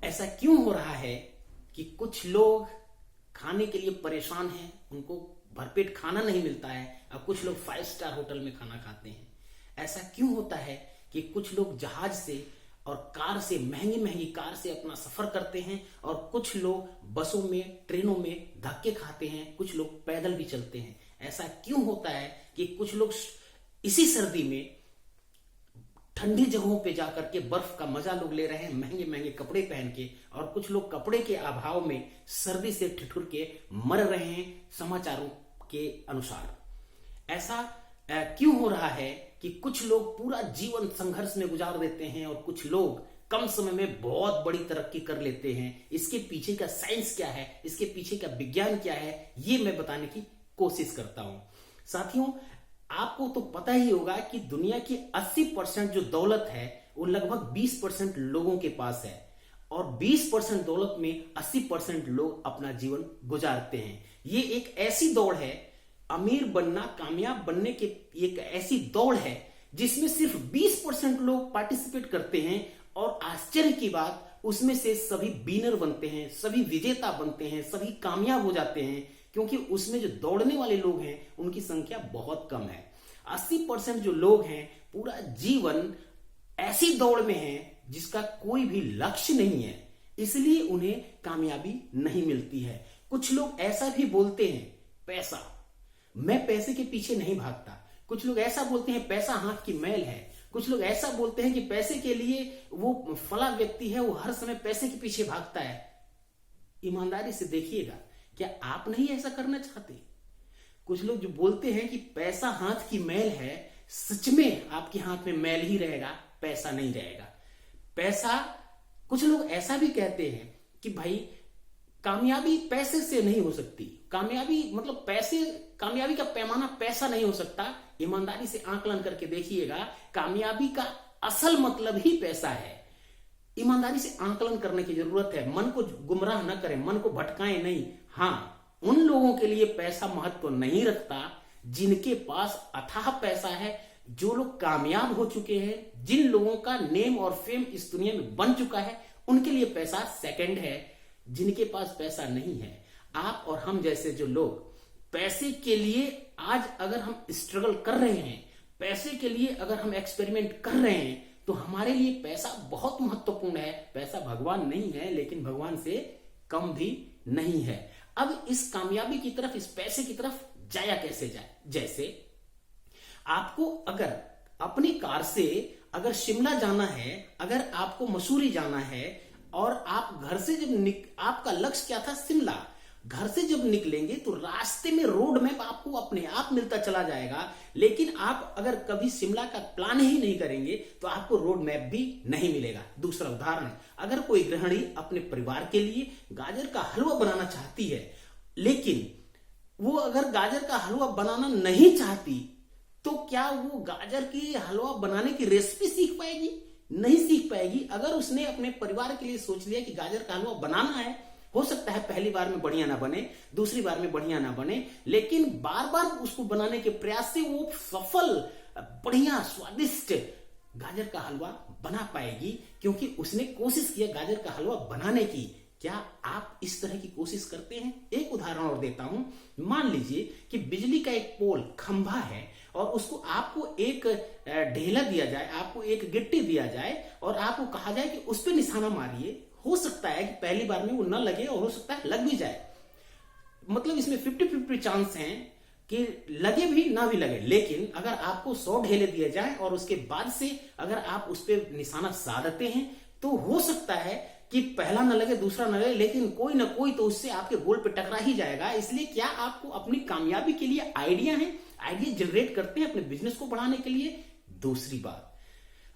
ऐसा क्यों हो रहा है कि कुछ लोग खाने के लिए परेशान हैं, उनको भरपेट खाना नहीं मिलता है, और कुछ लोग 5 स्टार होटल में खाना खाते हैं। ऐसा क्यों होता है कि कुछ लोग जहाज से और कार से, महंगी महंगी कार से अपना सफर करते हैं, और कुछ लोग बसों में, ट्रेनों में धक्के खाते हैं, कुछ लोग पैदल भी चलते हैं। ऐसा क्यों होता है कि कुछ लोग इसी सर्दी में ठंडी जगहों पे जाकर के बर्फ का मजा लोग ले रहे हैं महंगे महंगे कपड़े पहन के, और कुछ लोग कपड़े के अभाव में सर्दी से ठिठुर के मर रहे हैं समाचारों के अनुसार। ऐसा क्यों हो रहा है कि कुछ लोग पूरा जीवन संघर्ष में गुजार देते हैं और कुछ लोग कम समय में बहुत बड़ी तरक्की कर लेते हैं? इसके पीछे का साइंस क्या है, इसके पीछे का विज्ञान क्या है, ये मैं बताने की कोशिश करता हूं। साथियों, आपको तो पता ही होगा कि दुनिया की 80% जो दौलत है वो लगभग 20% लोगों के पास है, और 20% दौलत में 80% लोग अपना जीवन गुजारते हैं। ये एक ऐसी दौड़ है, अमीर बनना, कामयाब बनने की एक ऐसी दौड़ है जिसमें सिर्फ 20% लोग पार्टिसिपेट करते हैं, और आश्चर्य की बात, उसमें से सभी विनर बनते हैं, सभी विजेता बनते हैं, सभी कामयाब हो जाते हैं, क्योंकि उसमें जो दौड़ने वाले लोग हैं उनकी संख्या बहुत कम है। 80% जो लोग हैं पूरा जीवन ऐसी दौड़ में है जिसका कोई भी लक्ष्य नहीं है, इसलिए उन्हें कामयाबी नहीं मिलती है। कुछ लोग ऐसा भी बोलते हैं, पैसा, मैं पैसे के पीछे नहीं भागता। कुछ लोग ऐसा बोलते हैं, पैसा हाथ की मैल है। कुछ लोग ऐसा बोलते हैं कि पैसे के लिए वो फला व्यक्ति है, वो हर समय पैसे के पीछे भागता है। ईमानदारी से देखिएगा, क्या आप नहीं ऐसा करना चाहते? कुछ लोग जो बोलते हैं कि पैसा हाथ की मैल है, सच में आपके हाथ में मैल ही रहेगा, पैसा नहीं रहेगा। पैसा, कुछ लोग ऐसा भी कहते हैं कि भाई कामयाबी पैसे से नहीं हो सकती, कामयाबी मतलब पैसे, कामयाबी का पैमाना पैसा नहीं हो सकता। ईमानदारी से आकलन करके देखिएगा, कामयाबी का असल मतलब ही पैसा है। ईमानदारी से आकलन करने की जरूरत है। मन को गुमराह न करें, मन को भटकाएं नहीं। हाँ, उन लोगों के लिए पैसा महत्व नहीं रखता जिनके पास अथाह पैसा है, जो लोग कामयाब हो चुके हैं, जिन लोगों का नेम और फेम इस दुनिया में बन चुका है, उनके लिए पैसा सेकंड है। जिनके पास पैसा नहीं है, आप और हम जैसे जो लोग पैसे के लिए आज अगर हम स्ट्रगल कर रहे हैं, पैसे के लिए अगर हम एक्सपेरिमेंट कर रहे हैं, तो हमारे लिए पैसा बहुत महत्वपूर्ण है। पैसा भगवान नहीं है, लेकिन भगवान से कम भी नहीं है। अब इस कामयाबी की तरफ, इस पैसे की तरफ जाया कैसे जाए? जैसे आपको अगर अपनी कार से अगर शिमला जाना है, अगर आपको मसूरी जाना है, और आप घर से जब आपका लक्ष्य क्या था? शिमला। घर से जब निकलेंगे तो रास्ते में रोड मैप आपको अपने आप मिलता चला जाएगा, लेकिन आप अगर कभी शिमला का प्लान ही नहीं करेंगे तो आपको रोड मैप भी नहीं मिलेगा। दूसरा उदाहरण, अगर कोई गृहिणी अपने परिवार के लिए गाजर का हलवा बनाना चाहती है, लेकिन वो अगर गाजर का हलवा बनाना नहीं चाहती, तो क्या वो गाजर की हलवा बनाने की रेसिपी सीख पाएगी? नहीं सीख पाएगी। अगर उसने अपने परिवार के लिए सोच लिया कि गाजर का हलवा बनाना है, हो सकता है पहली बार में बढ़िया ना बने, दूसरी बार में बढ़िया ना बने, लेकिन बार बार उसको बनाने के प्रयास से वो सफल, बढ़िया, स्वादिष्ट गाजर का हलवा बना पाएगी, क्योंकि उसने कोशिश किया गाजर का हलवा बनाने की। क्या आप इस तरह की कोशिश करते हैं? एक उदाहरण और देता हूं। मान लीजिए कि बिजली का एक पोल, खंभा है, और उसको आपको एक ढेला दिया जाए, आपको एक गिट्टी दिया जाए, और आपको कहा जाए कि उस पर निशाना मारिए। हो सकता है कि पहली बार में वो न लगे, और हो सकता है लग भी जाए। मतलब इसमें 50-50 चांस हैं कि लगे भी ना भी लगे। लेकिन अगर आपको 100 ढेले दिए जाए और उसके बाद से अगर आप उस पर निशाना साधते हैं, तो हो सकता है कि पहला न लगे, दूसरा न लगे, लेकिन कोई ना कोई तो उससे आपके गोल पे टकरा ही जाएगा। इसलिए क्या आपको अपनी कामयाबी के लिए आइडिया है, आइडिया जनरेट करते हैं अपने बिजनेस को बढ़ाने के लिए? दूसरी बात,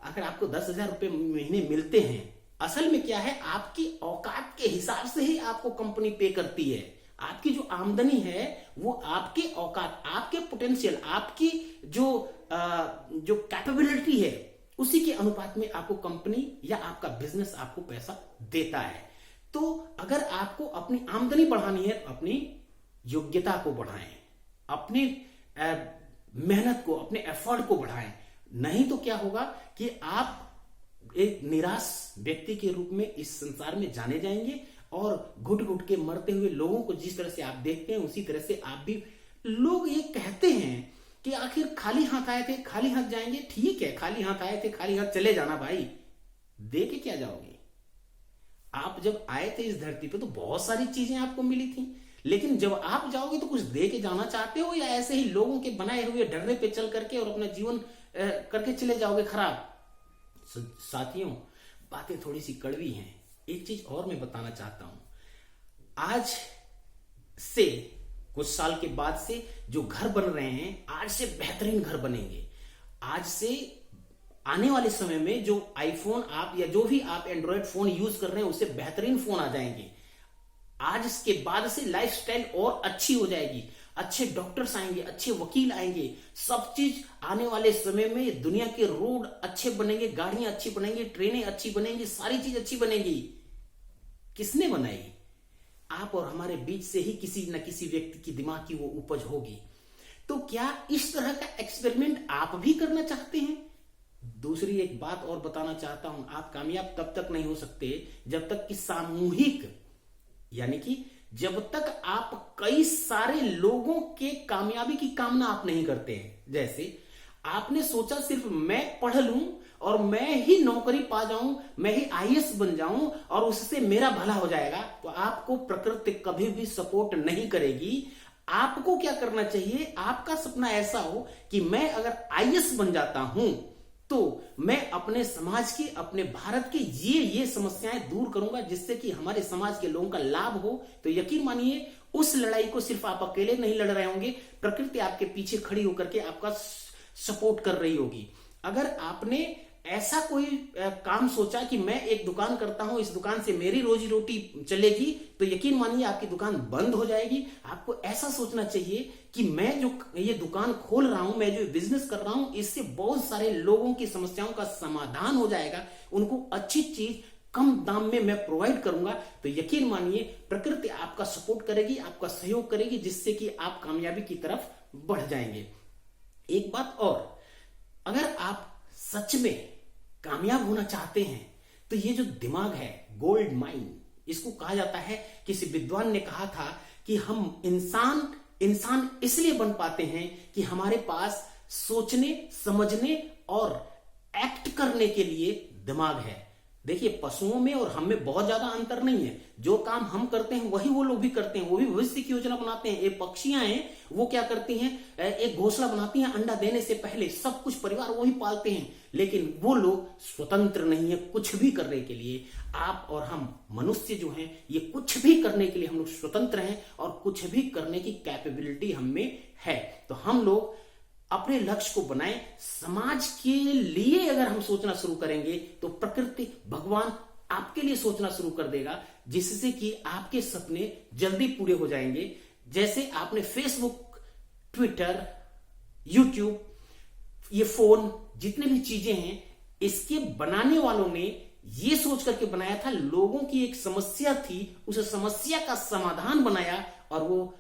अगर आपको 10,000 रुपए महीने मिलते हैं, असल में क्या है, आपकी औकात के हिसाब से ही आपको कंपनी पे करती है। आपकी जो आमदनी है वो आपके औकात, आपके पोटेंशियल, आपकी जो कैपेबिलिटी है, उसी के अनुपात में आपको कंपनी या आपका बिजनेस आपको पैसा देता है। तो अगर आपको अपनी आमदनी बढ़ानी है तो अपनी योग्यता को बढ़ाएं, अपनी मेहनत को, अपने एफर्ट को बढ़ाएं। नहीं तो क्या होगा कि आप एक निराश व्यक्ति के रूप में इस संसार में जाने जाएंगे और घुट घुट के मरते हुए लोगों को जिस तरह से आप देखते हैं उसी तरह से आप भी। लोग ये कहते हैं कि आखिर खाली हाथ आए थे खाली हाथ जाएंगे। ठीक है, खाली हाथ आए थे खाली हाथ चले जाना भाई, दे के क्या जाओगे? आप जब आए थे इस धरती पे तो बहुत सारी चीजें आपको मिली थी, लेकिन जब आप जाओगे तो कुछ दे के जाना चाहते हो या ऐसे ही लोगों के बनाए हुए ढर्रे पे चल करके और अपना जीवन करके चले जाओगे खराब? साथियों, बातें थोड़ी सी कड़वी हैं। एक चीज और मैं बताना चाहता हूं, आज से कुछ साल के बाद से जो घर बन रहे हैं आज से बेहतरीन घर बनेंगे। आज से आने वाले समय में जो आईफोन आप या जो भी आप एंड्रॉयड फोन यूज कर रहे हैं उससे बेहतरीन फोन आ जाएंगे। आज के बाद से लाइफस्टाइल और अच्छी हो जाएगी, अच्छे डॉक्टर्स आएंगे, अच्छे वकील आएंगे, सब चीज आने वाले समय में दुनिया के रोड अच्छे बनेंगे, गाड़ियां अच्छी बनेंगी, ट्रेनें अच्छी बनेंगी, सारी चीज अच्छी बनेगी। किसने बनाई? आप और हमारे बीच से ही किसी न किसी व्यक्ति की दिमाग की वो उपज होगी। तो क्या इस तरह का एक्सपेरिमेंट आप भी करना चाहते हैं? दूसरी एक बात और बताना चाहता हूं, आप कामयाब तब तक नहीं हो सकते जब तक कि सामूहिक, यानी कि जब तक आप कई सारे लोगों के कामयाबी की कामना आप नहीं करते हैं। जैसे आपने सोचा सिर्फ मैं पढ़ लूं और मैं ही नौकरी पा जाऊं, मैं ही आईएएस बन जाऊं और उससे मेरा भला हो जाएगा, तो आपको प्रकृति कभी भी सपोर्ट नहीं करेगी। आपको क्या करना चाहिए? आपका सपना ऐसा हो कि मैं अगर आईएएस बन जाता हूं तो मैं अपने समाज की, अपने भारत की ये समस्याएं दूर करूंगा जिससे कि हमारे समाज के लोगों का लाभ हो। तो यकीन मानिए उस लड़ाई को सिर्फ आप अकेले नहीं लड़ रहे होंगे, प्रकृति आपके पीछे खड़ी होकर के आपका सपोर्ट कर रही होगी। अगर आपने ऐसा कोई काम सोचा कि मैं एक दुकान करता हूं, इस दुकान से मेरी रोजी रोटी चलेगी, तो यकीन मानिए आपकी दुकान बंद हो जाएगी। आपको ऐसा सोचना चाहिए कि मैं जो ये दुकान खोल रहा हूं, मैं जो बिजनेस कर रहा हूं, इससे बहुत सारे लोगों की समस्याओं का समाधान हो जाएगा, उनको अच्छी चीज कम दाम में मैं प्रोवाइड करूंगा। तो यकीन मानिए प्रकृति आपका सपोर्ट करेगी, आपका सहयोग करेगी, जिससे कि आप कामयाबी की तरफ बढ़ जाएंगे। एक बात और, अगर आप सच में कामयाब होना चाहते हैं तो ये जो दिमाग है, गोल्ड माइन, इसको कहा जाता है, किसी विद्वान ने कहा था कि हम इंसान इसलिए बन पाते हैं कि हमारे पास सोचने, समझने और एक्ट करने के लिए दिमाग है। देखिए, पशुओं में और हम में बहुत ज्यादा अंतर नहीं है। जो काम हम करते हैं वही वो लोग भी करते हैं, वो भी भविष्य की योजना बनाते हैं। एक पक्षियां हैं, वो क्या करती हैं, एक घोंसला बनाती हैं, अंडा देने से पहले सब कुछ परिवार वही पालते हैं, लेकिन वो लोग स्वतंत्र नहीं है कुछ भी करने के लिए। आप और हम मनुष्य जो हैं, ये कुछ भी करने के लिए हम लोग स्वतंत्र हैं और कुछ भी करने की कैपेबिलिटी हम में है। तो हम लोग अपने लक्ष्य को बनाएं। समाज के लिए अगर हम सोचना शुरू करेंगे तो प्रकृति, भगवान आपके लिए सोचना शुरू कर देगा, जिससे कि आपके सपने जल्दी पूरे हो जाएंगे। जैसे आपने फेसबुक, ट्विटर, यूट्यूब, ये फोन, जितने भी चीजें हैं, इसके बनाने वालों ने ये सोच करके बनाया था, लोगों की एक समस्या थी, उस समस्या का समाधान बनाया और वो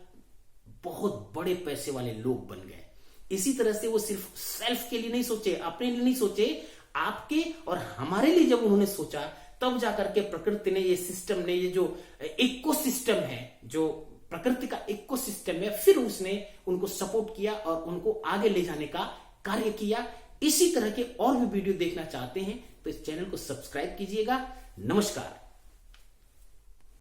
बहुत बड़े पैसे वाले लोग बन गए। इसी तरह से वो सिर्फ सेल्फ के लिए नहीं सोचे, अपने लिए नहीं सोचे, आपके और हमारे लिए जब उन्होंने सोचा, तब जाकर के प्रकृति ने, ये सिस्टम ने, ये जो इकोसिस्टम है, जो प्रकृति का इकोसिस्टम है, फिर उसने उनको सपोर्ट किया और उनको आगे ले जाने का कार्य किया। इसी तरह के और भी वीडियो देखना चाहते हैं तो इस चैनल को सब्सक्राइब कीजिएगा। नमस्कार।